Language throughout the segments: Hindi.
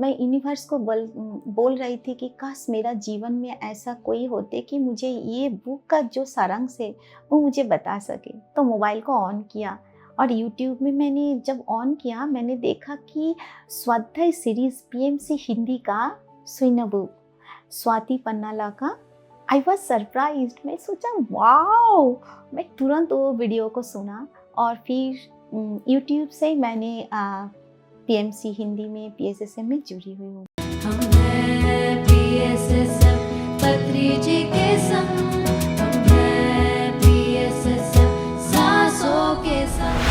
मैं यूनिवर्स को बोल रही थी कि काश मेरा जीवन में ऐसा कोई होते कि मुझे ये बुक का जो सारांश है वो मुझे बता सके। तो मोबाइल को ऑन किया और यूट्यूब में मैंने जब ऑन किया मैंने देखा कि स्वाध्याय सीरीज पीएमसी हिंदी का स्विन बुक स्वाति पन्नाला का। I was surprised. मैं सोचा वाओ, मैं तुरंत वो वीडियो को सुना और फिर यूट्यूब से मैंने पीएमसी हिंदी में पीएसएसएम में जुड़ी हुई हूँ। हम हैं पीएसएसएम पत्री जी के संग, हम हैं पीएसएसएम सांसों के संग।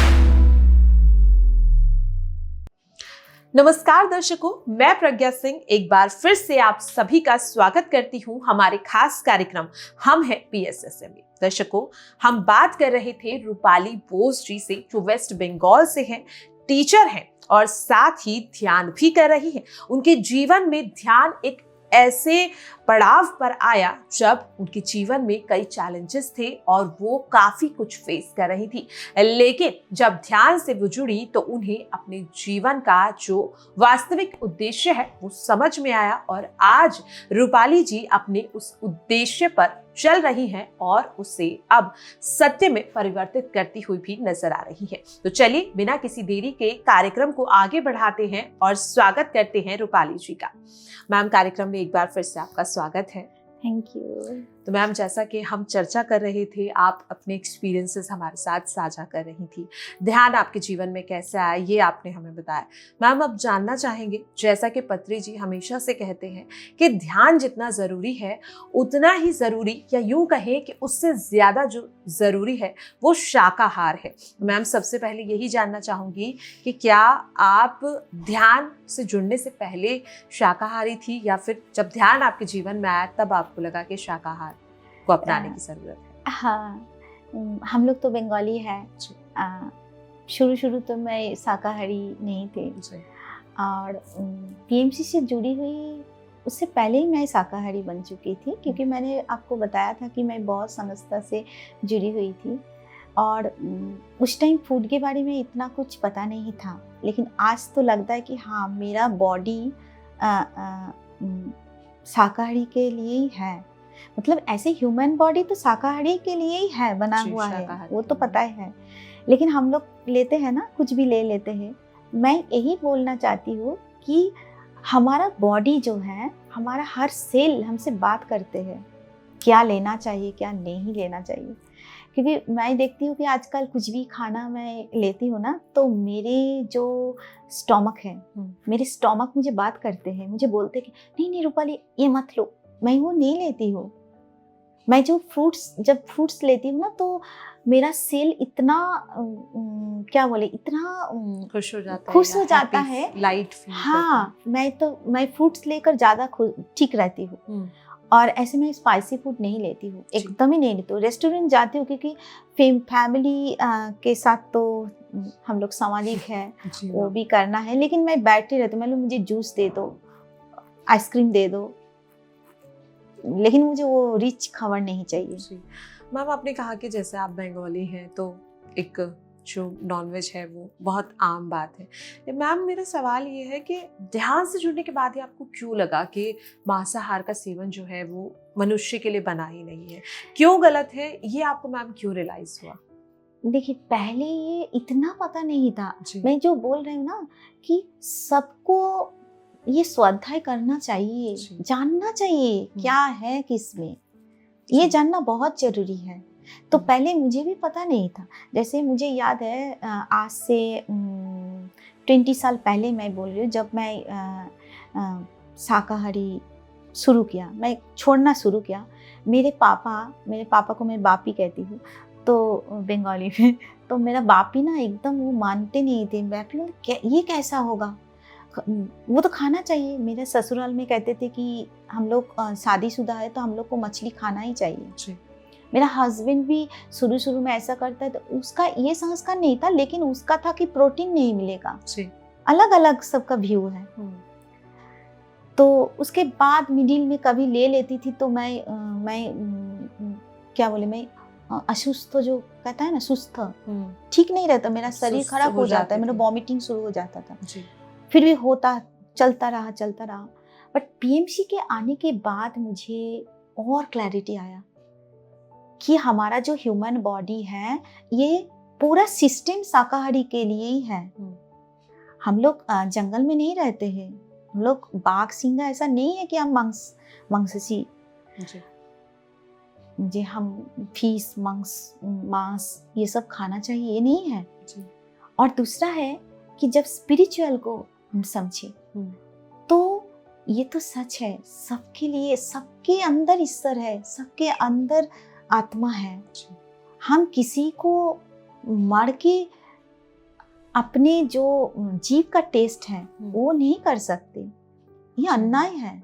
नमस्कार दर्शकों, मैं प्रज्ञा सिंह एक बार फिर से आप सभी का स्वागत करती हूं हमारे खास कार्यक्रम हम हैं पीएसएसएम में। दर्शकों, हम बात कर रहे थे रूपाली बोस जी से, जो वेस्ट बंगाल से हैं, टीचर हैं और साथ ही ध्यान भी कर रही हैं। उनके जीवन में ध्यान एक ऐसे पड़ाव पर आया जब उनके जीवन में कई चैलेंजेस थे और वो काफी कुछ फेस कर रही थी, लेकिन जब ध्यान से वो जुड़ी तो उन्हें अपने जीवन का जो वास्तविक उद्देश्य है वो समझ में आया और आज रूपाली जी अपने उस उद्देश्य पर चल रही हैं और उसे अब सत्य में परिवर्तित करती हुई भी नजर आ रही है। तो चलिए बिना किसी देरी के कार्यक्रम को आगे बढ़ाते हैं और स्वागत करते हैं रूपाली जी का। मैम, कार्यक्रम में एक बार फिर से आपका स्वागत है। Thank you. तो मैम, जैसा कि हम चर्चा कर रहे थे, आप अपने एक्सपीरियंसेस हमारे साथ साझा कर रही थी। ध्यान आपके जीवन में कैसे आया ये आपने हमें बताया। मैम, अब जानना चाहेंगे, जैसा कि पत्री जी हमेशा से कहते हैं कि ध्यान जितना ज़रूरी है उतना ही ज़रूरी, या यूँ कहें कि उससे ज़्यादा जो ज़रूरी है वो शाकाहार है। मैम, सबसे पहले यही जानना चाहूँगी कि क्या आप ध्यान से जुड़ने से पहले शाकाहारी थी या फिर जब ध्यान आपके जीवन में आया तब आपको लगा कि शाकाहार को अपनाने की जरूरत है? हाँ, हम लोग तो बंगाली है। शुरू तो मैं शाकाहारी नहीं थे और पीएमसी से जुड़ी हुई उससे पहले ही मैं शाकाहारी बन चुकी थी, क्योंकि मैंने आपको बताया था कि मैं बहुत संस्था से जुड़ी हुई थी और उस टाइम फूड के बारे में इतना कुछ पता नहीं था। लेकिन आज तो लगता है कि हाँ, मेरा बॉडी शाकाहारी के लिए ही है। मतलब ऐसे ह्यूमन बॉडी तो शाकाहारी के लिए ही है, बना हुआ है, वो तो पता है। लेकिन हम लोग लेते हैं ना, कुछ भी ले लेते हैं। मैं यही बोलना चाहती हूँ कि हमारा बॉडी जो है, हमारा हर सेल हमसे बात करते हैं क्या लेना चाहिए क्या नहीं लेना चाहिए। क्योंकि मैं देखती हूँ कि आजकल कुछ भी खाना मैं लेती हूँ ना, तो मेरे जो स्टोमक है, मेरे स्टोमक मुझे बात करते हैं, मुझे बोलते हैं कि नहीं रूपाली ये मत लो। मैं वो नहीं लेती हूँ। मैं जब फ्रूट्स लेती हूँ ना, तो मेरा सेल इतना इतना खुश हो जाता है, लाइट फील। हाँ, मैं फ्रूट्स लेकर ज़्यादा ठीक रहती हूँ। और ऐसे में स्पाइसी फूड नहीं लेती हूँ, एकदम ही नहीं लेती हूँ। रेस्टोरेंट जाती हूँ क्योंकि फैमिली के साथ तो हम लोग सामाजिक है, वो भी करना है, लेकिन मैं बैठती रहती हूँ। मतलब मुझे जूस दे दो, आइसक्रीम दे दो, लेकिन मुझे वो रिच खावर नहीं चाहिए। मैम, आपने कहा कि जैसे आप बंगाली हैं तो एक जो नॉनवेज है वो बहुत आम बात है। मैम, मेरा सवाल ये है कि ध्यान से जुड़ने के बाद ही आपको क्यों लगा कि मांसाहार का सेवन जो है वो मनुष्य के लिए बना ही नहीं है, क्यों गलत है, ये आपको मैम क्यों रियलाइज हुआ? देखिए, पहले ये इतना पता नहीं था। मैं जो बोल रही हूँ ना कि सबको ये स्वाध्याय करना चाहिए, जानना चाहिए क्या है किसमें, ये जानना बहुत जरूरी है। तो पहले मुझे भी पता नहीं था। जैसे मुझे याद है, आज से 20 साल पहले मैं बोल रही हूँ, जब मैं शाकाहारी शुरू किया, मैं छोड़ना शुरू किया। मेरे पापा को मैं बापी कहती हूँ तो बंगाली में, तो मेरा बापी ना एकदम वो मानते नहीं थे। बापी ये कैसा होगा, वो तो खाना चाहिए। मेरे ससुराल में कहते थे कि हम लोग शादीशुदा है तो हम लोग को मछली खाना ही चाहिए। मेरा हस्बैंड भी शुरू में ऐसा करता है, तो उसका ये संस्कार नहीं था, लेकिन उसका था कि प्रोटीन नहीं मिलेगा। अलग अलग सबका व्यू है। तो उसके बाद मिडिल में कभी ले लेती थी तो मैं असुस्थ, जो कहता है ना, सुस्त, ठीक नहीं रहता, मेरा शरीर खराब हो जाता है, मेरा वॉमिटिंग शुरू हो जाता था। फिर भी होता चलता रहा। बट पीएमसी के आने के बाद मुझे और क्लैरिटी आया कि हमारा जो ह्यूमन बॉडी है ये पूरा सिस्टम शाकाहारी के लिए ही है। हम लोग जंगल में नहीं रहते हैं, हम लोग बाघ सिंह ऐसा नहीं है कि हम मांसाहारी जी, हम फिश मांस ये सब खाना चाहिए, ये नहीं है जी। और दूसरा है कि जब स्पिरिचुअल को हम समझे तो ये तो सच है, सबके लिए, सबके अंदर ईश्वर है, सबके अंदर आत्मा है। हम किसी को मार के अपने जो जीव का टेस्ट है वो नहीं कर सकते, ये अन्याय है।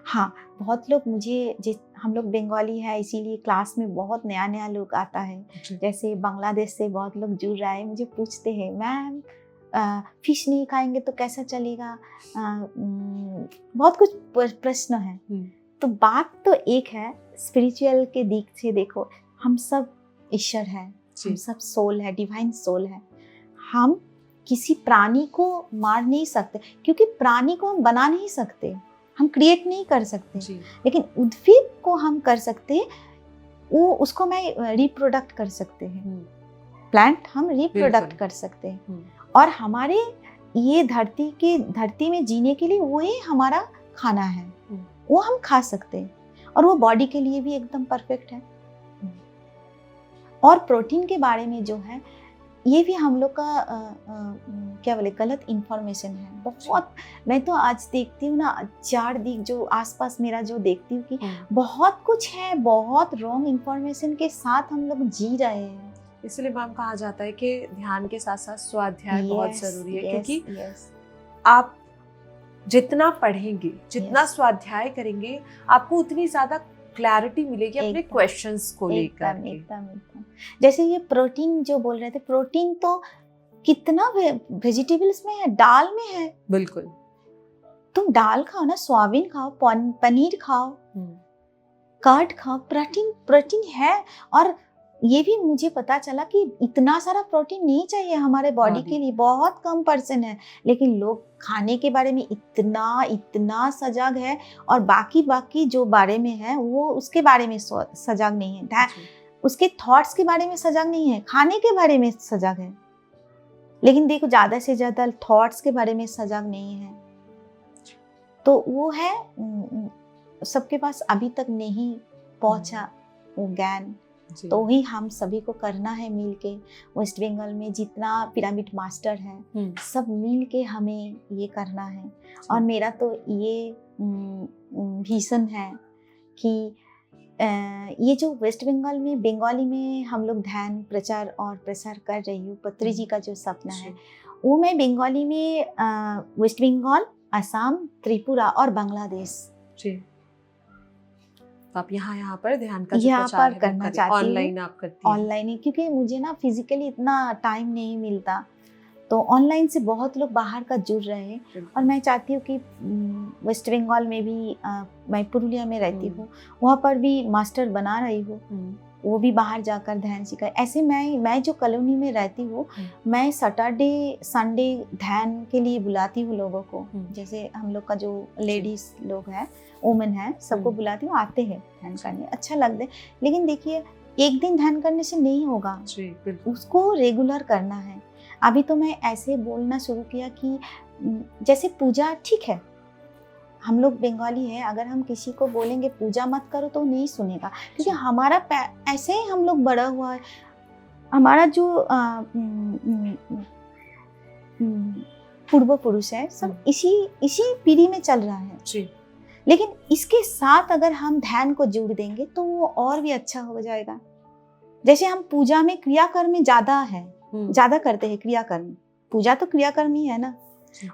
हाँ, बहुत लोग मुझे, हम लोग बंगाली है इसीलिए क्लास में बहुत नया लोग आता है, जैसे बांग्लादेश से बहुत लोग जुड़ रहा है, मुझे पूछते हैं मैम फिश नहीं खाएंगे तो कैसा चलेगा, बहुत कुछ प्रश्न है। तो बात तो एक है, स्पिरिचुअल के दिख से देखो, हम सब ईश्वर है, हम सब सोल है, डिवाइन सोल है। हम किसी प्राणी को मार नहीं सकते, क्योंकि प्राणी को हम बना नहीं सकते, हम क्रिएट नहीं कर सकते, लेकिन उद्भिद को हम कर सकते, वो उसको मैं रिप्रोडक्ट कर सकते हैं, प्लांट हम रिप्रोडक्ट कर सकते हैं। और हमारे ये धरती में जीने के लिए वही हमारा खाना है, वो हम खा सकते हैं, और वो बॉडी के लिए भी एकदम परफेक्ट है। और प्रोटीन के बारे में जो है, ये भी हम लोग का क्या बोले, गलत इंफॉर्मेशन है बहुत। मैं तो आज देखती हूँ ना, 4 दिख जो आसपास मेरा जो देखती हूँ कि बहुत कुछ है, बहुत रॉन्ग इंफॉर्मेशन के साथ हम लोग जी रहे हैं। इसलिए मैम कहा जाता है कि ध्यान के साथ साथ स्वाध्याय बहुत जरूरी है, क्योंकि आप जितना पढ़ेंगे, जितना स्वाध्याय करेंगे, आपको उतनी ज्यादा क्लैरिटी मिलेगी अपने क्वेश्चंस को लेकर। एकदम। जैसे ये प्रोटीन जो बोल रहे थे, प्रोटीन तो कितना वेजिटेबल्स में है, दाल में है। बिल्कुल, तुम दाल खाओ ना, सोयाबीन खाओ, पनीर खाओ, कर्ड खाओ, प्रोटीन है। और ये भी मुझे पता चला कि इतना सारा प्रोटीन नहीं चाहिए हमारे बॉडी के लिए, बहुत कम % है, लेकिन लोग खाने के बारे में इतना सजग है, और बाकी जो बारे में है वो उसके बारे में सजग नहीं है, उसके थॉट्स के बारे में सजग नहीं है, खाने के बारे में सजग है। लेकिन देखो, ज्यादा से ज्यादा थॉट्स के बारे में सजग नहीं है, तो वो है सबके पास अभी तक नहीं पहुंचा वो ज्ञान। तो ही हम सभी को करना है मिलके। वेस्ट बंगाल में जितना पिरामिड मास्टर है, सब मिल के हमें ये करना है। और मेरा तो ये विजन है कि ये जो वेस्ट बंगाल में बंगाली में हम लोग ध्यान प्रचार और प्रसार कर रही हूँ, पत्री जी का जो सपना है, वो मैं बंगाली में वेस्ट बंगाल, असम, त्रिपुरा और बांग्लादेश आप यहाँ पर ध्यान का जो प्रचार है करना चाहती हूँ। ऑनलाइन आप करती हैं? ऑनलाइन ही, क्योंकि मुझे ना फिजिकली इतना टाइम नहीं मिलता, तो ऑनलाइन से बहुत लोग बाहर का जुड़ रहे हैं। और मैं चाहती हूँ कि वेस्ट बंगाल में भी मैं पुरुलिया में रहती हूँ, वहाँ पर भी मास्टर बना रही हूँ, वो भी बाहर जाकर ध्यान सिखाए। ऐसे मैं जो कॉलोनी में रहती हूँ, मैं सैटरडे संडे ध्यान के लिए बुलाती हूँ लोगों को। जैसे हम लोग का जो लेडीज लोग हैं, वुमेन है, सबको बुलाती हूँ, आते हैं ध्यान करने, अच्छा लगता है। लेकिन देखिए, एक दिन ध्यान करने से नहीं होगा, उसको रेगुलर करना है। अभी तो मैं ऐसे बोलना शुरू किया कि जैसे पूजा ठीक है, हम लोग बंगाली है, अगर हम किसी को बोलेंगे पूजा मत करो तो नहीं सुनेगा, क्योंकि हमारा ऐसे ही हम लोग बड़ा हुआ है। हमारा जो पूर्व पुरुष है, सब इसी पीढ़ी में चल रहा है जी। लेकिन इसके साथ अगर हम ध्यान को जोड़ देंगे तो वो और भी अच्छा हो जाएगा। जैसे हम पूजा में क्रियाकर्म में ज्यादा करते हैं, क्रियाकर्म, पूजा तो क्रियाकर्म ही है ना,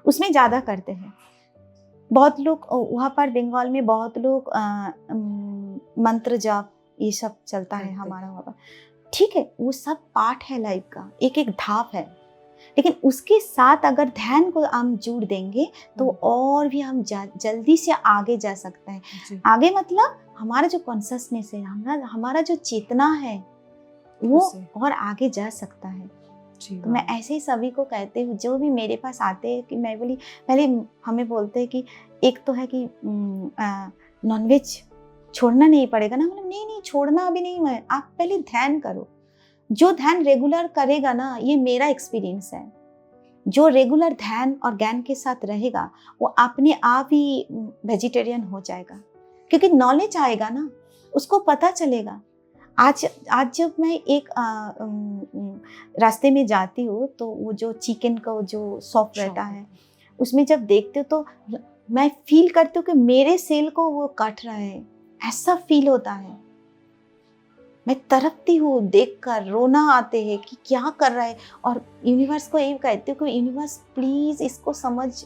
उसमें ज्यादा करते हैं। बहुत लोग वहाँ पर बंगाल में बहुत लोग मंत्र जाप ये सब चलता है हमारा वहाँ पर, ठीक है, वो सब पार्ट है लाइफ का, एक एक धाप है। लेकिन उसके साथ अगर ध्यान को हम जोड़ देंगे तो और भी हम जल्दी से आगे जा सकते हैं। आगे मतलब हमारा जो कॉन्शसनेस है, हमारा जो चेतना है, वो और आगे जा सकता है। जी, तो मैं ऐसे ही सभी को कहते हूँ, जो भी मेरे पास आते हैं, कि मैं बोली, पहले हमें बोलते हैं कि एक तो है कि नॉनवेज छोड़ना नहीं पड़ेगा ना, मतलब नहीं छोड़ना अभी नहीं है, आप पहले ध्यान करो। जो ध्यान रेगुलर करेगा ना, ये मेरा एक्सपीरियंस है, जो रेगुलर ध्यान और ज्ञान के साथ रहेगा वो अपने आप ही वेजिटेरियन हो जाएगा, क्योंकि नॉलेज आएगा ना, उसको पता चलेगा। आज जब मैं एक रास्ते में जाती हूँ, तो वो जो चिकन का जो सॉफ्ट रहता है, उसमें जब देखते हो तो मैं फील करती हूँ कि मेरे सेल को वो काट रहा है, ऐसा फील होता है। मैं तड़पती हूँ देखकर, रोना आते हैं कि क्या कर रहा है। और यूनिवर्स को यही कहती हूँ कि यूनिवर्स प्लीज इसको समझ,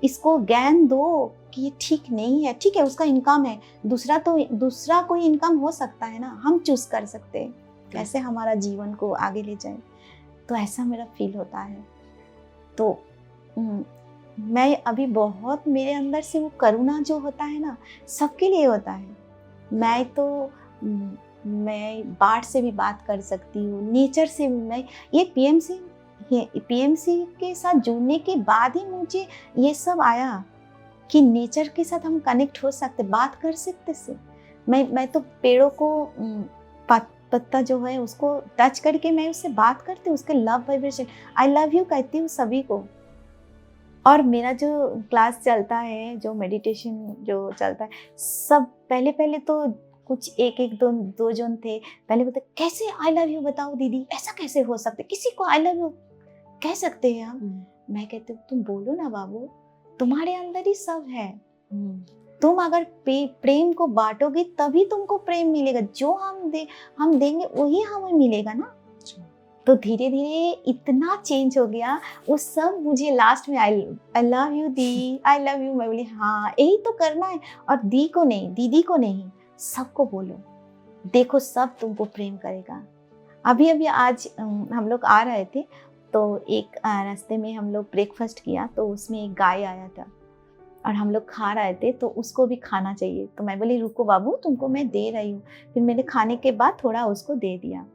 इसको ज्ञान दो कि ये ठीक नहीं है। ठीक है, उसका इनकम है, दूसरा कोई इनकम हो सकता है ना, हम चूज कर सकते हैं कैसे हमारा जीवन को आगे ले जाए। तो ऐसा मेरा फील होता है। तो मैं अभी बहुत, मेरे अंदर से वो करुणा जो होता है ना, सबके लिए होता है। मैं बाढ़ से भी बात कर सकती हूँ, नेचर से भी। मैं ये पीएमसी के साथ जुड़ने के बाद ही मुझे ये सब आया कि नेचर के साथ हम कनेक्ट हो सकते, बात कर सकते से। मैं तो पेड़ों को पत्ता जो है उसको टच करके मैं उससे बात करती हूँ, उसके love vibration, I love you कहती हूँ सभी को। और मेरा जो क्लास चलता है, जो मेडिटेशन जो चलता है, सब पहले तो कुछ एक दो जन थे, पहले बोलते कैसे आई लव यू बताओ दीदी, ऐसा कैसे हो सकते, किसी को आई लव यू कह सकते हैं हम। मैं कहती हूँ तुम बोलो ना बाबू, तुम्हारे अंदर ही सब है। तुम अगर प्रेम को बांटोगे तभी तुमको प्रेम मिलेगा। जो हम देंगे वही हमें मिलेगा ना। तो धीरे धीरे इतना चेंज हो गया, वो सब मुझे लास्ट में I love you the, I love you. मैं बोली हाँ, यही तो करना है। और दी को नहीं, दीदी को नहीं, सबको बोलो, देखो सब तुमको प्रेम करेगा। अभी आज हम लोग आ रहे थे, तो एक रास्ते में हम लोग ब्रेकफास्ट किया, तो उसमें एक गाय आया था और हम लोग खा रहे थे, तो उसको भी खाना चाहिए। तो मैं बोली रुको बाबू, तुमको मैं दे रही हूँ। फिर मैंने खाने के बाद थोड़ा उसको दे दिया,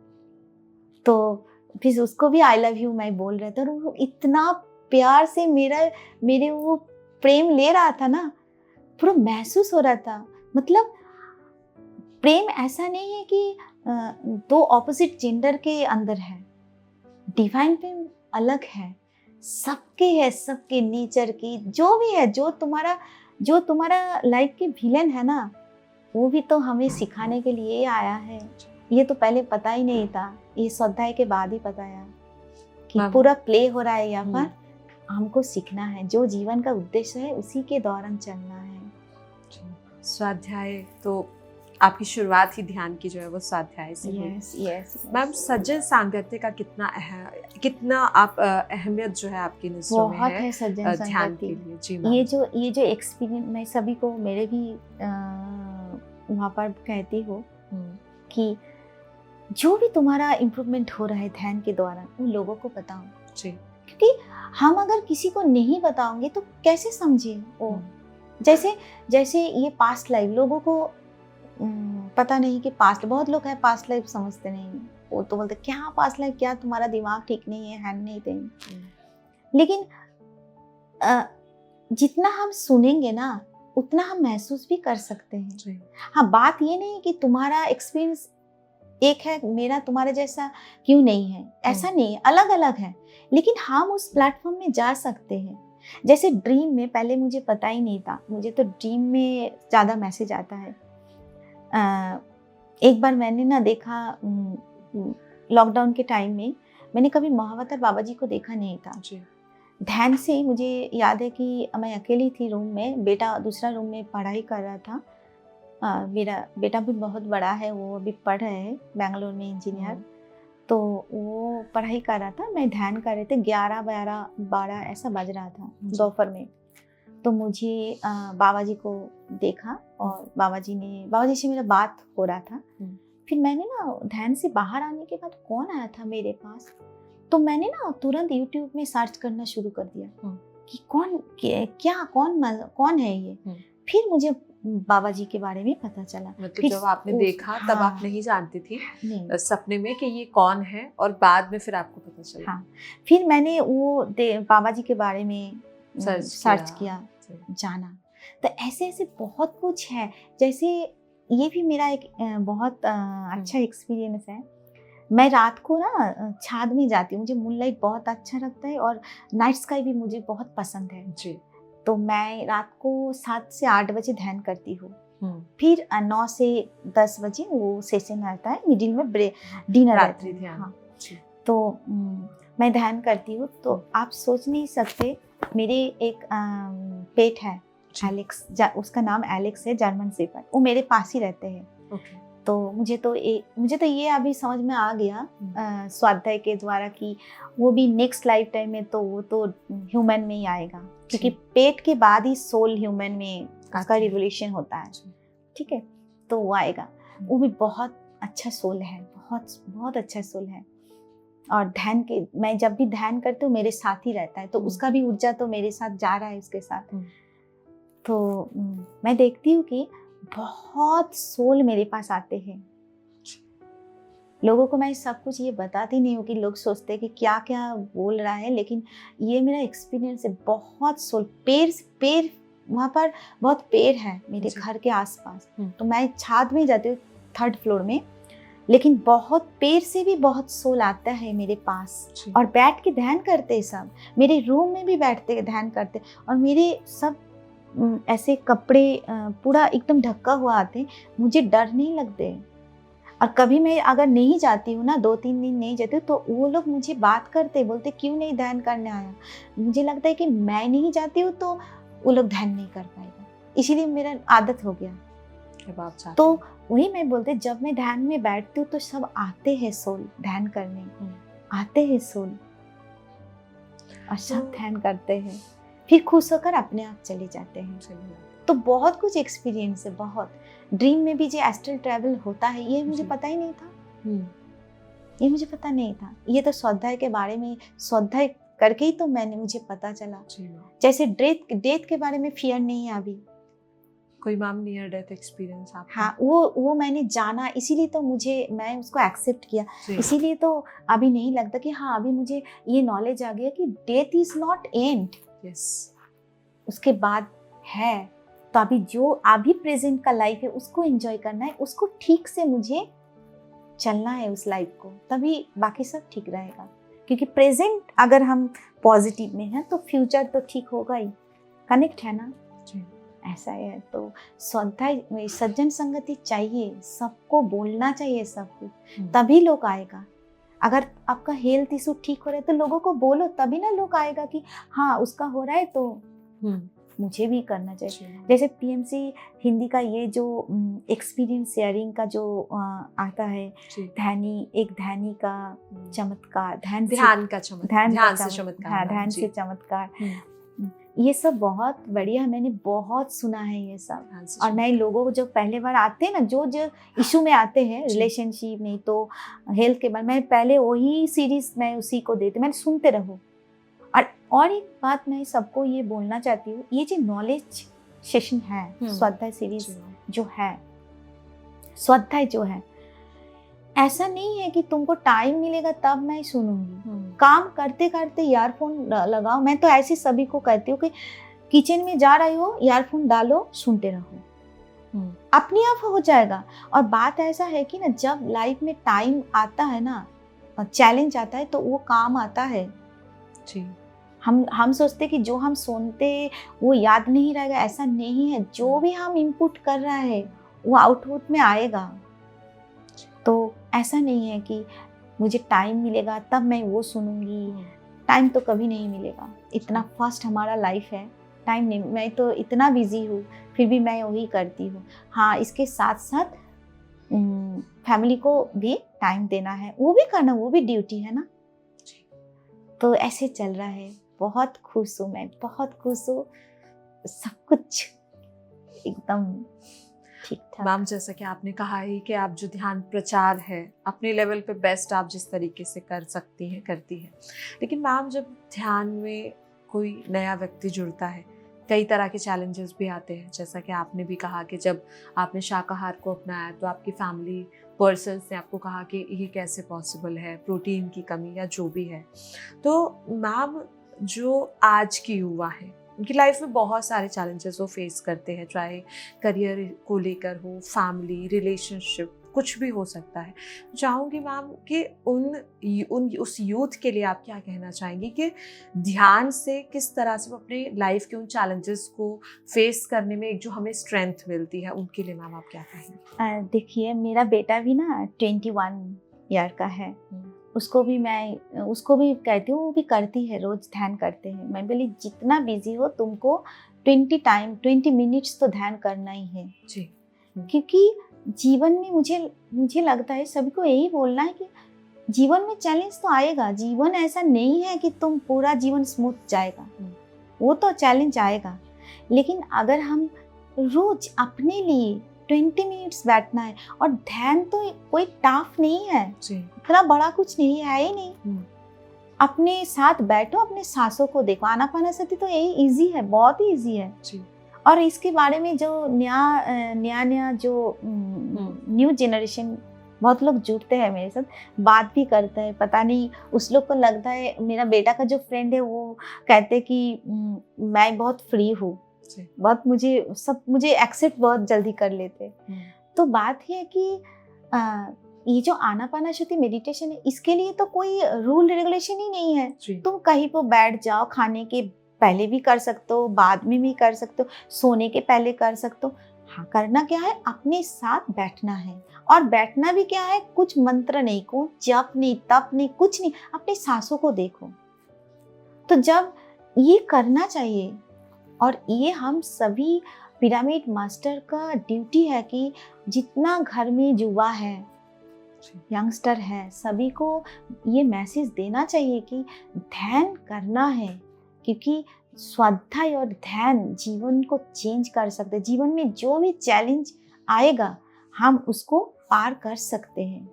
तो फिर उसको भी आई लव यू मैं बोल रहे थे। और वो इतना प्यार से मेरे वो प्रेम ले रहा था ना, पूरा महसूस हो रहा था। मतलब प्रेम ऐसा नहीं है कि दो ऑपोजिट जेंडर के अंदर है, डिवाइन प्रेम अलग है, सबके है, सबके नेचर की जो भी है। जो तुम्हारा लाइफ के विलन है ना, वो भी तो हमें सिखाने के लिए आया है। ये तो पहले पता ही नहीं था, ये स्वाध्याय के बाद ही पता है कि पूरा प्ले हो रहा है यहाँ पर। हमको सीखना है, जो जीवन का उद्देश्य है उसी के दौरान चलना है। स्वाध्याय तो आपकी शुरुआत ही ध्यान की जो है वो स्वाध्याय से हुई। मैम, सज्जन सांगत्य का कितना आप अहमियत जो है आपकी नज़रों में है सज्जन ध्यान के लिए? जी ये जो एक्सपीरियंस मैं सभी को, मेरे भी वहाँ पर कहती हूँ कि जो भी तुम्हारा इम्प्रूवमेंट हो रहा है ध्यान के द्वारा, उन लोगों को बताओ जी। क्योंकि हम अगर किसी को नहीं बताओगे तो कैसे समझे वो। जैसे ये पास्ट लाइफ, लोगों को पता नहीं कि पास्ट, बहुत लोग हैं पास्ट लाइफ समझते नहीं, वो तो बोलते क्या पास्ट लाइफ, क्या तुम्हारा दिमाग ठीक नहीं है, हैंड नहीं देंगे। लेकिन जितना हम सुनेंगे ना, उतना हम महसूस भी कर सकते हैं। हाँ, बात ये नहीं कि तुम्हारा एक्सपीरियंस एक है, मेरा तुम्हारे जैसा क्यों नहीं है, ऐसा नहीं है, अलग अलग है। लेकिन हम उस प्लेटफॉर्म में जा सकते हैं। जैसे ड्रीम में, पहले मुझे पता ही नहीं था, मुझे तो ड्रीम में ज़्यादा मैसेज आता है। एक बार मैंने ना देखा, लॉकडाउन के टाइम में मैंने कभी महावतार बाबा जी को देखा नहीं था। ध्यान से मुझे याद है कि मैं अकेली थी रूम में, बेटा दूसरा रूम में पढ़ाई कर रहा था। मेरा बेटा भी बहुत बड़ा है, वो अभी पढ़ रहे हैं बेंगलोर में, इंजीनियर। तो वो पढ़ाई कर रहा था, मैं ध्यान कर रहे थे। 11-12 ऐसा बज रहा था दोपहर में। तो मुझे बाबा जी को देखा और बाबा जी से मेरा बात हो रहा था। फिर मैंने ना ध्यान से बाहर आने के बाद कौन आया था मेरे पास, तो मैंने ना तुरंत YouTube में सर्च करना शुरू कर दिया कि कौन है ये। फिर मुझे बाबा जी के बारे में पता चला। मतलब फिर जब आपने देखा तब हाँ, आप नहीं जानती थी नहीं, सपने में कि ये कौन है, और बाद में फिर आपको पता चला। हाँ, फिर मैंने वो बाबा जी के बारे में सर्च किया, जाना। तो ऐसे ऐसे बहुत कुछ है। जैसे ये भी मेरा एक बहुत अच्छा एक्सपीरियंस है। मैं रात को ना छाद में जाती हूँ, मुझे मूनलाइट बहुत अच्छा लगता है और नाइट स्काई भी मुझे बहुत पसंद है जी। तो मैं रात को 7 से 8 बजे ध्यान करती हूँ। फिर 9 से 10 बजे वो सेशन आता है, मिडिल में डिनर रात्रि रहता है। ध्यान। हाँ, जी। तो मैं ध्यान करती हूँ। तो आप सोच नहीं सकते, मेरे एक पेट है एलेक्स, उसका नाम एलेक्स है, जर्मन शेफर्ड। वो मेरे पास ही रहते हैं। ओके। तो मुझे तो ये अभी समझ में आ गया स्वाध्याय के द्वारा कि वो भी नेक्स्ट लाइफ टाइम में तो वो तो ह्यूमन में ही आएगा, क्योंकि पेट के बाद ही सोल ह्यूमन में उसका रिवोल्यूशन होता है। ठीक है, तो वो आएगा। वो भी बहुत अच्छा सोल है, बहुत बहुत अच्छा सोल है। और ध्यान के मैं जब भी ध्यान करती हूँ मेरे साथ ही रहता है, तो उसका भी ऊर्जा तो मेरे साथ जा रहा है उसके साथ। तो मैं देखती हूँ कि बहुत सोल मेरे पास आते हैं। लोगों को मैं सब कुछ ये बताती नहीं हूँ कि लोग सोचते हैं कि क्या क्या बोल रहा है, लेकिन ये मेरा एक्सपीरियंस है। बहुत सोल, पेड़ वहाँ पर बहुत पेड़ है मेरे घर के आसपास। तो मैं छाद में जाती हूँ 3rd फ्लोर में, लेकिन बहुत पेड़ से भी बहुत सोल आता है मेरे पास और बैठ के ध्यान करते हैं। सब मेरे रूम में भी बैठते ध्यान करते, और मेरे सब ऐसे कपड़े पूरा एकदम ढका हुआ आते, मुझे डर नहीं लगते। और कभी मैं अगर नहीं जाती हूँ ना, 2-3 दिन नहीं जाती हूँ, तो वो लोग मुझे बात करते, बोलते क्यों नहीं ध्यान करने आया। मुझे लगता है कि मैं नहीं जाती हूँ तो वो लोग ध्यान नहीं कर पाएगा, इसीलिए मेरा आदत हो गया। तो वही मैं बोलते, जब मैं ध्यान में बैठती हूँ तो सब आते हैं सोल ध्यान करने, आते हैं सोल और सब ध्यान करते हैं, फिर खुश होकर अपने आप चले जाते हैं। तो बहुत कुछ एक्सपीरियंस है, बहुत। ड्रीम में भी जो एस्ट्रल ट्रैवल होता है, ये मुझे पता ही नहीं था। ये मुझे पता नहीं था। ये तो स्वाध्याय के बारे में, स्वाध्याय करके ही तो मुझे पता चला। जैसे डेथ के बारे में फियर नहीं है अभी। कोई मैम नियर डेथ एक्सपीरियंस आपका? हाँ, वो मैंने जाना, इसीलिए तो मैं उसको एक्सेप्ट किया। इसीलिए तो अभी नहीं लगता कि हाँ, अभी मुझे ये नॉलेज आ गया कि death is not and. Yes, उसके बाद है। तो अभी जो अभी प्रेजेंट का लाइफ है उसको एंजॉय करना है, उसको ठीक से मुझे चलना है उस लाइफ को, तभी बाकी सब ठीक रहेगा। क्योंकि प्रेजेंट अगर हम पॉजिटिव में हैं तो फ्यूचर तो ठीक होगा ही। कनेक्ट है ना, ऐसा है। तो स्वाध्याय, सज्जन संगति चाहिए, सबको बोलना चाहिए सब कुछ, तभी लोग आएगा। अगर आपका हेल्थ इशू ठीक हो रहा है तो लोगों को बोलो, तभी ना लोग आएगा कि हाँ उसका हो रहा है तो मुझे भी करना चाहिए। जैसे पीएमसी हिंदी का ये जो एक्सपीरियंस शेयरिंग का जो आता है, एक ध्यानी का चमत्कार, ध्यान से चमत्कार, ये सब बहुत बढ़िया, मैंने बहुत सुना है ये सब। और मैं लोगों को जो पहले बार आते हैं ना, जो इशू में आते हैं, रिलेशनशिप नहीं तो हेल्थ के बारे में, पहले वही सीरीज मैं उसी को देती, मैंने सुनते रहो। और एक बात मैं सबको ये बोलना चाहती हूँ, ये जो नॉलेज सेशन है, स्वाध्याय सीरीज जो है, स्वाध्याय जो है, ऐसा नहीं है कि तुमको टाइम मिलेगा तब मैं सुनूंगी। काम करते करते ईयरफोन लगाओ। मैं तो ऐसे सभी को कहती हूँ कि किचन में जा रही हो, ईयरफोन डालो, सुनते रहो, अपने आप हो जाएगा। और बात ऐसा है कि ना, जब लाइफ में टाइम आता है ना, चैलेंज आता है, तो वो काम आता है जी। हम सोचते कि जो हम सुनते वो याद नहीं रहेगा, ऐसा नहीं है। जो भी हम इनपुट कर रहा है वो आउटपुट में आएगा। तो ऐसा नहीं है कि मुझे टाइम मिलेगा तब मैं वो सुनूंगी, टाइम तो कभी नहीं मिलेगा। इतना फास्ट हमारा लाइफ है, टाइम नहीं। मैं तो इतना बिजी हूँ, फिर भी मैं वही करती हूँ। हाँ, इसके साथ साथ फैमिली को भी टाइम देना है, वो भी करना, वो भी ड्यूटी है ना। तो ऐसे चल रहा है। बहुत खुश हूँ मैं, बहुत खुश हूँ। सब कुछ एकदम ठीक ठाक। मैम, जैसा कि आपने कहा है कि आप जो ध्यान प्रचार है अपने लेवल पे बेस्ट आप जिस तरीके से कर सकती हैं, करती हैं। लेकिन मैम, जब ध्यान में कोई नया व्यक्ति जुड़ता है कई तरह के चैलेंजेस भी आते हैं, जैसा कि आपने भी कहा कि जब आपने शाकाहार को अपनाया तो आपकी फैमिली पर्सन्स ने आपको कहा कि ये कैसे पॉसिबल है, प्रोटीन की कमी या जो भी है। तो मैम, जो आज की युवा है उनकी लाइफ में बहुत सारे चैलेंजेस वो फेस करते हैं, चाहे करियर को लेकर हो, फैमिली, रिलेशनशिप, कुछ भी हो सकता है। चाहूँगी मैम कि उस यूथ के लिए आप क्या कहना चाहेंगी कि ध्यान से किस तरह से वो अपने लाइफ के उन चैलेंजेस को फेस करने में एक जो हमें स्ट्रेंथ मिलती है, उनके लिए मैम आप क्या कहेंगी? देखिए, मेरा बेटा भी ना 21 ईयर का है। उसको भी कहती हूँ, वो भी करती है, रोज ध्यान करते हैं। मैं बोली जितना बिजी हो तुमको 20 मिनट्स तो ध्यान करना ही है जी। क्योंकि जीवन में मुझे लगता है सभी को यही बोलना है कि जीवन में चैलेंज तो आएगा। जीवन ऐसा नहीं है कि तुम पूरा जीवन स्मूथ जाएगा, वो तो चैलेंज आएगा। लेकिन अगर हम रोज अपने लिए 20 मिनट्स बैठना है, और ध्यान तो कोई टफ नहीं है, इतना बड़ा कुछ नहीं है ही नहीं। अपने साथ बैठो, अपने सांसों को देखो। आनापानसति तो यही इजी है, बहुत ही इजी है जी। और इसके बारे में जो नया जो न्यू जनरेशन, बहुत लोग जुड़ते हैं मेरे साथ, बात भी करते हैं। पता नहीं उस लोग को लगता है, मेरा बेटा का जो फ्रेंड है वो कहते कि मैं बहुत फ्री हूँ, बहुत मुझे एक्सेप्ट बहुत जल्दी कर लेते। तो बात ये है कि ये जो आनापानसति मेडिटेशन है, इसके लिए तो कोई रूल रेगुलेशन ही नहीं है। तुम कहीं पर बैठ जाओ, खाने के पहले भी कर सकते हो, बाद में भी कर सकते हो, सोने के पहले कर सकते हो। हाँ, करना क्या है, अपने साथ बैठना है। और बैठना भी क्या है, कुछ मंत्र नहीं, कुछ जप नहीं, तप नहीं, कुछ नहीं, अपनी सांसों को देखो। तो जब ये करना चाहिए, और ये हम सभी पिरामिड मास्टर का ड्यूटी है कि जितना घर में युवा है, यंगस्टर है, सभी को ये मैसेज देना चाहिए कि ध्यान करना है। क्योंकि स्वाध्याय और ध्यान जीवन को चेंज कर सकते हैं। जीवन में जो भी चैलेंज आएगा हम उसको पार कर सकते हैं।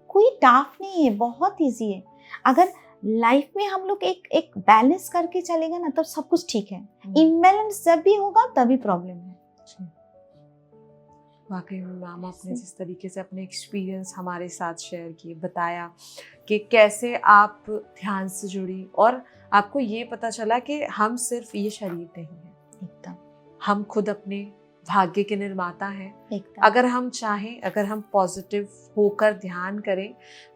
कोई टफ नहीं है, बहुत इजी है। अगर लाइफ में हम लोग एक बैलेंस करके चलेगा ना, तो सब कुछ ठीक है। इम्बैलेंस जब भी होगा तभी प्रॉब्लम है। वाकई में मैम, आपने जिस तरीके से अपने एक्सपीरियंस हमारे साथ शेयर किए, बताया कि कैसे आप ध्यान से जुड़ी और आपको ये पता चला कि हम सिर्फ ये शरीर नहीं है, एकदम हम खुद अपने भाग्य के निर्माता हैं। अगर हम चाहें, अगर हम पॉजिटिव होकर ध्यान करें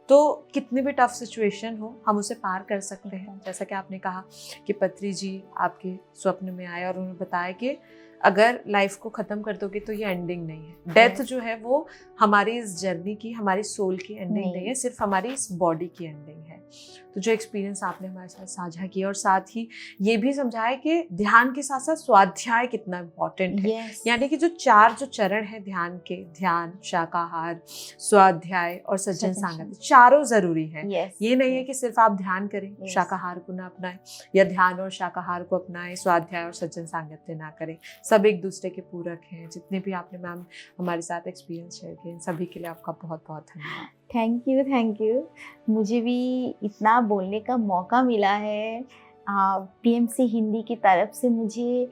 तो कितनी भी टफ सिचुएशन हो हम उसे पार कर सकते हैं। जैसा कि आपने कहा कि पत्री जी आपके स्वप्न में आए और उन्होंने बताया कि अगर लाइफ को ख़त्म कर दोगे तो ये एंडिंग नहीं है। डेथ जो है वो हमारी इस जर्नी की, हमारी सोल की एंडिंग नहीं है, सिर्फ हमारी इस बॉडी की एंडिंग है। तो जो एक्सपीरियंस आपने हमारे साथ साझा किया और साथ ही ये भी समझाया कि ध्यान के साथ साथ स्वाध्याय कितना इम्पोर्टेंट है। यानी कि जो 4 चरण है ध्यान के, ध्यान, शाकाहार, स्वाध्याय और सज्जन सांगत, चारों जरूरी है। ये नहीं है कि सिर्फ आप ध्यान करें, शाकाहार को ना अपनाएं, या ध्यान और शाकाहार को अपनाएं, स्वाध्याय और सज्जन सांगत्य ना करें। सब एक दूसरे के पूरक हैं। जितने भी आपने मैम हमारे साथ एक्सपीरियंस शेयर किए, सभी के लिए आपका बहुत बहुत धन्यवाद। Thank you. मुझे भी इतना बोलने का मौका मिला है पीएमसी हिंदी की तरफ से। मुझे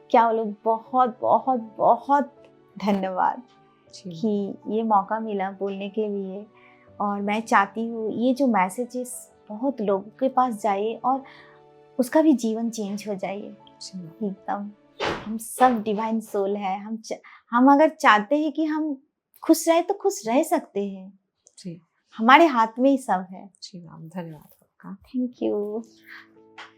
क्या बोलूं, बहुत बहुत बहुत धन्यवाद कि ये मौका मिला बोलने के लिए। और मैं चाहती हूँ ये जो मैसेजेस बहुत लोगों के पास जाए और उसका भी जीवन चेंज हो जाए एकदम। हम सब डिवाइन सोल है। हम अगर चाहते हैं कि हम खुश रहे तो खुश रह सकते हैं जी। हमारे हाथ में ही सब है जी मैम, धन्यवाद आपका। Thank you.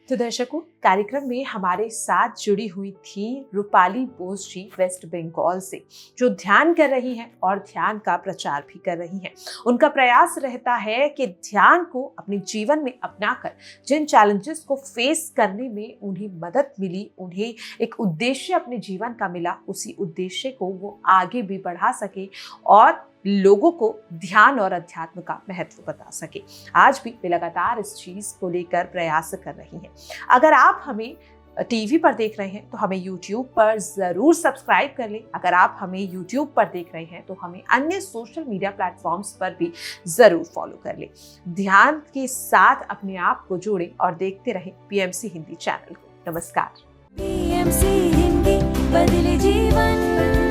तो दर्शकों, कार्यक्रम में हमारे साथ जुड़ी हुई थी रूपाली बोस जी, वेस्ट बंगाल से, जो ध्यान कर रही हैं और ध्यान का प्रचार भी कर रही हैं। उनका प्रयास रहता है कि ध्यान को अपने जीवन में अपनाकर जिन चैलेंजेस को फेस करने में उन्हें मदद मिली, उन्हें एक उद्देश्य अपने जीवन का मिला, उसी उद्देश्य को वो आगे भी बढ़ा सके और लोगों को ध्यान और अध्यात्म का महत्व बता सके। आज भी वे लगातार इस चीज को लेकर प्रयास कर रही हैं। अगर आप हमें टीवी पर देख रहे हैं तो हमें यूट्यूब पर जरूर सब्सक्राइब कर लें। अगर आप हमें यूट्यूब पर देख रहे हैं तो हमें अन्य सोशल मीडिया प्लेटफॉर्म्स पर भी जरूर फॉलो कर लें। ध्यान के साथ अपने आप को जोड़ें और देखते रहें पीएमसी हिंदी चैनल को। नमस्कार। BMC हिंदी बदले जीवन।